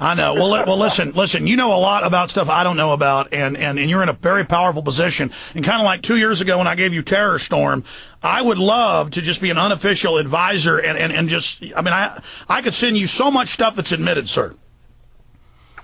I know. Well, listen. You know a lot about stuff I don't know about, and you're in a very powerful position. And kind of like 2 years ago when I gave you Terror Storm, I would love to just be an unofficial advisor and just. I mean, I could send you so much stuff that's admitted, sir.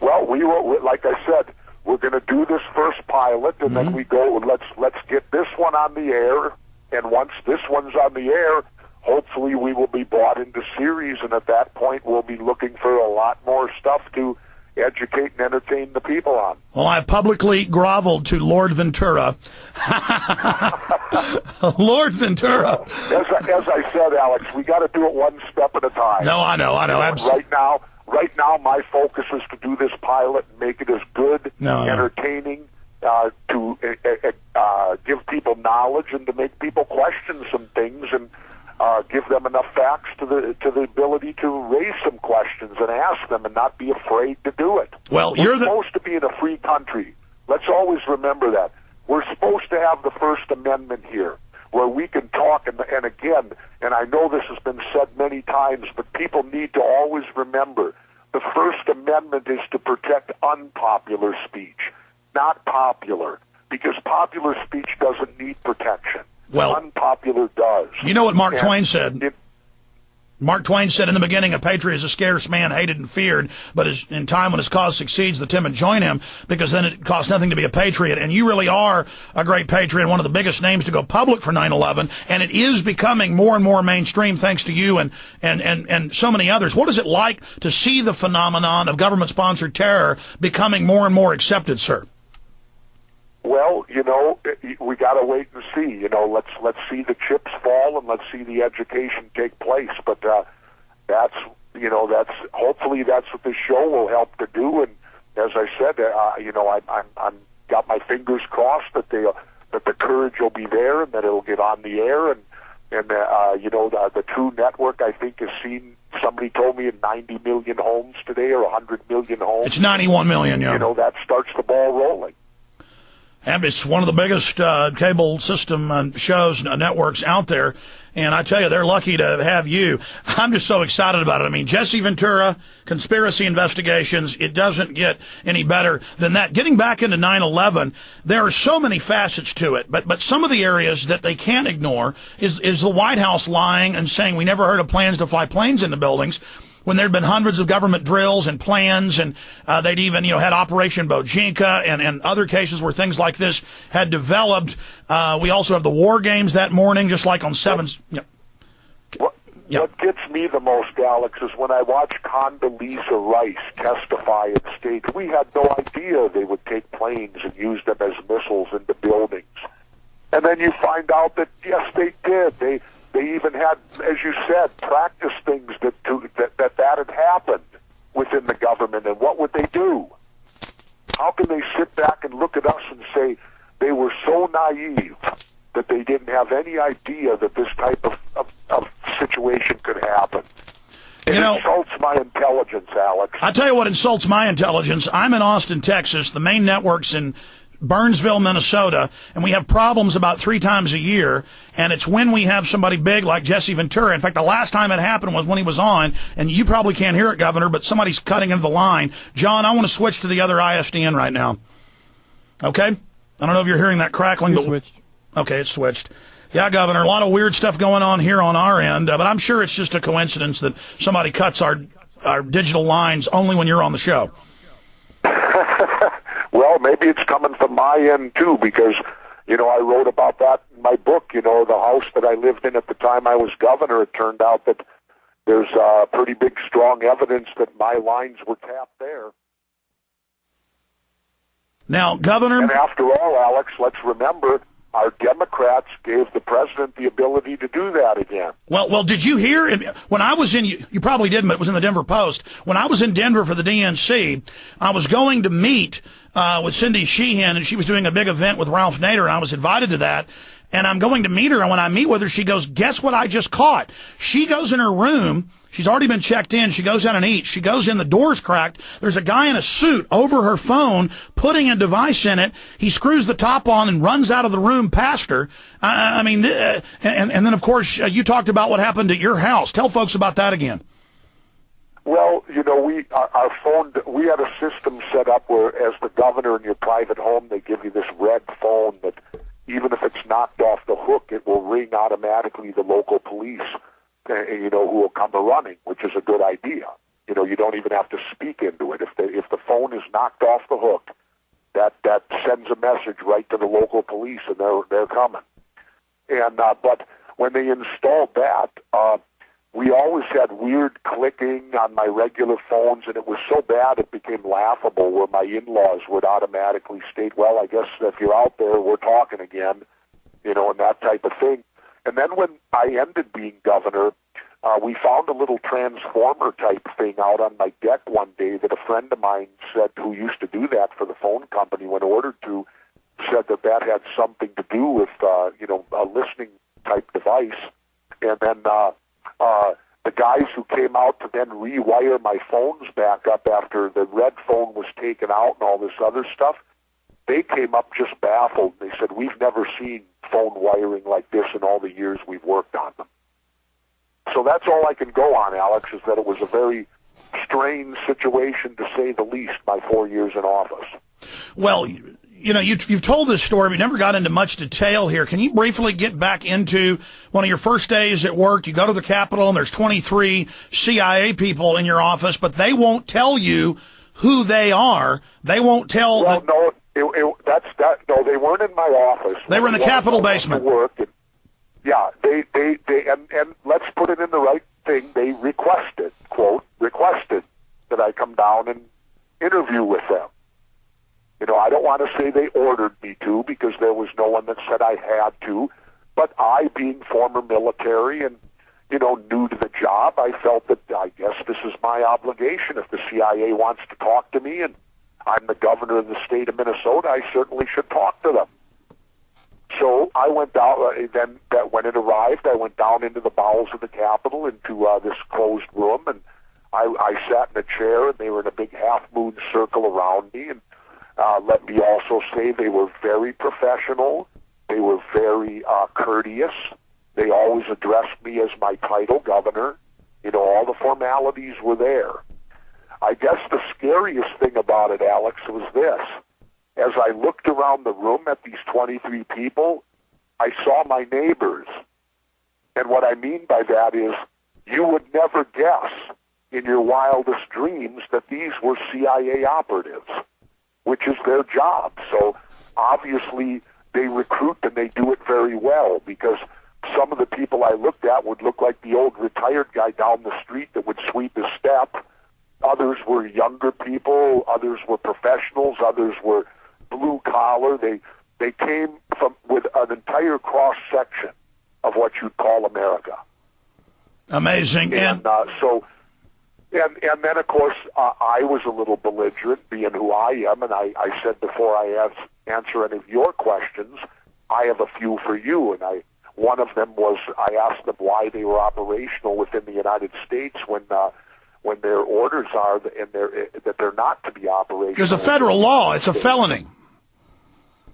Well, we will. Like I said, we're going to do this first pilot, and then we go. Let's get this one on the air, and once this one's on the air, hopefully we will be brought into series, and at that point we'll be looking for a lot more stuff to educate and entertain the people on. Well, I've publicly groveled to Lord Ventura. Lord Ventura. As I said, Alex, we got to do it one step at a time. No, I know. Right now, my focus is to do this pilot and make it as good, entertaining, to give people knowledge and to make people question some things and give them enough facts to the ability to raise some questions and ask them and not be afraid to do it. Well, we're supposed to be in a free country. Let's always remember that. We're supposed to have the First Amendment here, where we can talk, and again, and I know this has been said many times, but people need to always remember the First Amendment is to protect unpopular speech, not popular, because popular speech doesn't need protection. Well, unpopular does. You know what Mark Twain said? Mark Twain said in the beginning, a patriot is a scarce man, hated and feared, but in time when his cause succeeds, the timid join him, because then it costs nothing to be a patriot. And you really are a great patriot, one of the biggest names to go public for 9/11, and it is becoming more and more mainstream thanks to you and so many others. What is it like to see the phenomenon of government-sponsored terror becoming more and more accepted, sir? Well, we got to wait and see. Let's see the chips fall and let's see the education take place. But that's hopefully that's what this show will help to do. And as I said, I'm got my fingers crossed that the courage will be there and that it'll get on the air. And the True Network, I think, has seen. Somebody told me in 90 million homes today or 100 million homes. It's 91 million. Yeah. That starts the ball rolling. And it's one of the biggest cable system shows, networks out there. And I tell you, they're lucky to have you. I'm just so excited about it. I mean, Jesse Ventura, conspiracy investigations, it doesn't get any better than that. Getting back into 9/11, there are so many facets to it. But some of the areas that they can't ignore is the White House lying and saying we never heard of plans to fly planes into buildings, when there'd been hundreds of government drills and plans, and they'd even, had Operation Bojinka and other cases where things like this had developed. We also have the war games that morning, just like on 7. What gets me the most, Alex, is when I watch Condoleezza Rice testify at stage. We had no idea they would take planes and use them as missiles into buildings. And then you find out that, yes, they did. They even had, as you said, practice things that had happened within the government. And what would they do? How can they sit back and look at us and say they were so naive that they didn't have any idea that this type of situation could happen? It insults my intelligence, Alex. I tell you what insults my intelligence. I'm in Austin, Texas. The main network's in Burnsville, Minnesota, and we have problems about 3 times a year, and it's when we have somebody big like Jesse Ventura. In fact, the last time it happened was when he was on, and you probably can't hear it, Governor, but somebody's cutting into the line. John, I want to switch to the other ISDN right now. Okay? I don't know if you're hearing that crackling. But switched. Okay, it's switched. Yeah, Governor, a lot of weird stuff going on here on our end, but I'm sure it's just a coincidence that somebody cuts our digital lines only when you're on the show. Well, maybe it's coming from my end, too, because, I wrote about that in my book. The house that I lived in at the time I was governor, it turned out that there's pretty big, strong evidence that my lines were tapped there. Now, Governor... And after all, Alex, let's remember, our Democrats gave the president the ability to do that again. Well, did you hear, when I was in, you probably didn't, but it was in the Denver Post, when I was in Denver for the DNC, I was going to meet with Cindy Sheehan, and she was doing a big event with Ralph Nader, and I was invited to that, and I'm going to meet her, and when I meet with her, she goes, guess what I just caught? She goes in her room. She's already been checked in. She goes out and eats. She goes in, the door's cracked. There's a guy in a suit over her phone putting a device in it. He screws the top on and runs out of the room past her. And then, of course, you talked about what happened at your house. Tell folks about that again. Well, our phone, we had a system set up where, as the governor in your private home, they give you this red phone that even if it's knocked off the hook, it will ring automatically the local police, who will come running, which is a good idea. You don't even have to speak into it. If the phone is knocked off the hook, that sends a message right to the local police, and they're coming. And but when they installed that, we always had weird clicking on my regular phones, and it was so bad it became laughable, where my in-laws would automatically state, well, I guess if you're out there, we're talking again, and that type of thing. And then when I ended being governor, we found a little transformer type thing out on my deck one day that a friend of mine said, who used to do that for the phone company when ordered to, said that had something to do with, a listening type device. And then the guys who came out to then rewire my phones back up after the red phone was taken out and all this other stuff, they came up just baffled. They said, we've never seen phone wiring like this in all the years we've worked on them. So that's all I can go on, Alex, is that it was a very strange situation, to say the least, my 4 years in office. Well, you've told this story, but you never got into much detail here. Can you briefly get back into one of your first days at work? You go to the Capitol, and there's 23 CIA people in your office, but they won't tell you who they are. They won't tell. Well, no, no, they weren't in my office. They were in the Capitol basement. Yeah, and let's put it in the right thing. They requested that I come down and interview with them. I don't want to say they ordered me to, because there was no one that said I had to, but I, being former military and, new to the job, I felt that I guess this is my obligation. If the CIA wants to talk to me and I'm the governor of the state of Minnesota, I certainly should talk to them. So I went down, then when it arrived, I went down into the bowels of the Capitol, into this closed room, and I sat in a chair, and they were in a big half-moon circle around me, and let me also say they were very professional. They were very courteous. They always addressed me as my title, governor. All the formalities were there. I guess the scariest thing about it, Alex, was this. As I looked around the room at these 23 people, I saw my neighbors. And what I mean by that is, you would never guess in your wildest dreams that these were CIA operatives, which is their job. So obviously they recruit, and they do it very well, because some of the people I looked at would look like the old retired guy down the street that would sweep his step. Others were younger people. Others were professionals. Others were blue collar. They came from with an entire cross section of what you'd call America. Amazing. And then of course I was a little belligerent, being who I am, and I said, before I answer any of your questions, I have a few for you. And one of them was, I asked them why they were operational within the United States when their orders are that they're not to be operational. There's a federal law. It's a felony.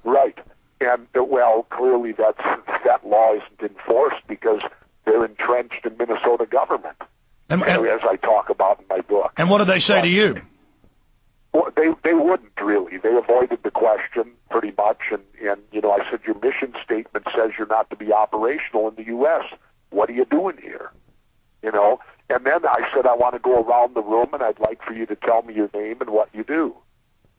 Right. And, well, clearly that law isn't enforced because they're entrenched in Minnesota government, as I talk about in my book. And what did they say to you? Well, they wouldn't really. They avoided the question pretty much. And I said, your mission statement says you're not to be operational in the U.S. What are you doing here? And then I said, I want to go around the room, and I'd like for you to tell me your name and what you do.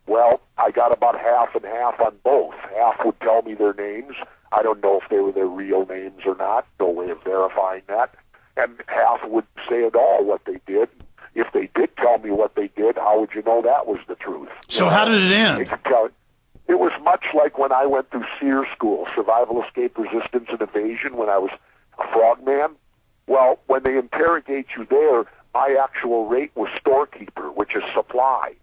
Well, I got about half and half on both. Half would tell me their names. I don't know if they were their real names or not. No way of verifying that. And half would say at all what they did. If they did tell me what they did, how would you know that was the truth? So how did it end? It was much like when I went through SEER school, Survival, Escape, Resistance, and Evasion, when I was a frogman. Well, when they interrogate you there, my actual rate was storekeeper, which is supply.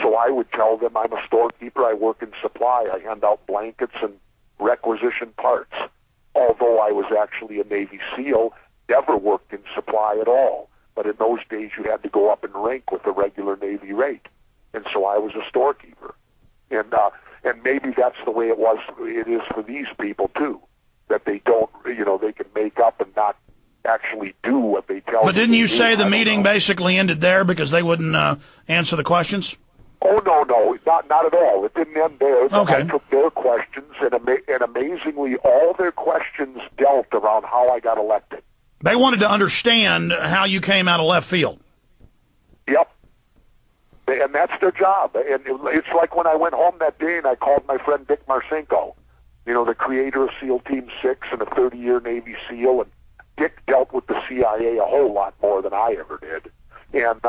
So I would tell them I'm a storekeeper, I work in supply, I hand out blankets and requisition parts. Although I was actually a Navy SEAL, never worked in supply at all. But in those days, you had to go up in rank with the regular Navy rate. And so I was a storekeeper. And maybe that's the way it is for these people, too, that they don't, they can make up and not actually do what they tell you. But didn't you say the I don't meeting know. basically ended there because they wouldn't answer the questions? Oh, no, not at all. It didn't end there. Okay. I took their questions, and amazingly, all their questions dealt around how I got elected. They wanted to understand how you came out of left field. Yep. And that's their job. And it's like when I went home that day and I called my friend Dick Marcinko, you know, the creator of SEAL Team 6 and a 30-year Navy SEAL. And Dick dealt with the CIA a whole lot more than I ever did. And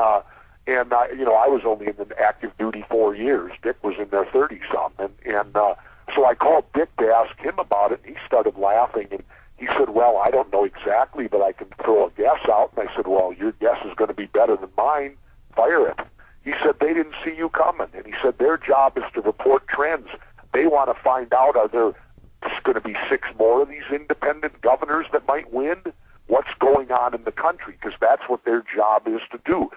you know, I was only in the active duty 4 years. Dick was in there 30-some. And so I called Dick to ask him about it, and he started laughing. And he said, well, I don't know exactly, but I can throw a guess out. And I said, well, your guess is going to be better than mine. Fire it. He said, they didn't see you coming. And he said, their job is to report trends. They want to find out, are there going to be 6 more of these independent governors that might win? What's going on in the country? Because that's what their job is to do.